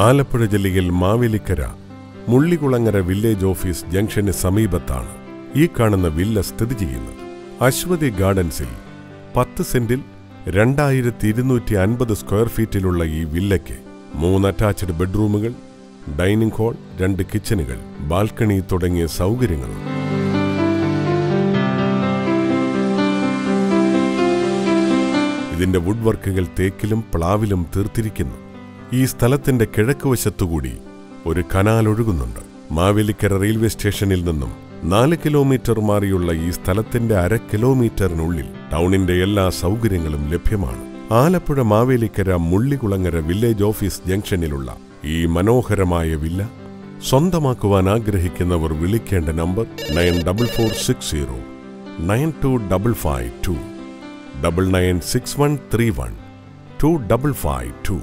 ആലപ്പുഴ ജില്ലയിൽ Mavelikkara മുള്ളികുളങ്ങര village office junction സമീപത്താണ് ഈ കാണുന്ന വില്ല സ്ഥിതി ചെയ്യുന്നത്. അശ്വതി ഗാർഡൻസിൽ 10 സെന്റിൽ 2250 സ്ക്വയർ ഫീറ്റിലുള്ള ഈ വില്ലയ്ക്ക് 3 അറ്റാച്ച്ഡ് ബെഡ്റൂമുകൾ, ഡൈനിങ് ഹാൾ, 2 കിച്ചനുകൾ, ബാൽക്കണി തുടങ്ങിയ സൗകര്യങ്ങളുണ്ട്. ഇതിന്റെ വുഡ് വർക്കുകൾ തേക്കിലും പ്ലാവിലും തീർത്തിരിക്കുന്നു. ഈ സ്ഥലത്തിന്റെ കിഴക്കുവശത്തുകൂടി ഒരു കനാൽ ഒഴുകുന്നുണ്ട്. മാവേലിക്കര റെയിൽവേ സ്റ്റേഷനിൽ നിന്നും 4 കിലോമീറ്റർ മാറിയുള്ള ഈ സ്ഥലത്തിന്റെ 1/2 കിലോമീറ്ററിനുള്ളിൽ ടൗണിന്റെ എല്ലാ സൗകര്യങ്ങളും ലഭ്യമാണ്. ആലപ്പുഴ മാവേലിക്കര മുള്ളികുളങ്ങര വില്ലേജ് ഓഫീസ് ജംഗ്ഷനിലുള്ള ഈ മനോഹരമായ വില്ല സ്വന്തമാക്കുവാൻ ആഗ്രഹിക്കുന്നവർ വിളിക്കേണ്ട നമ്പർ 9446092552 996131 2552.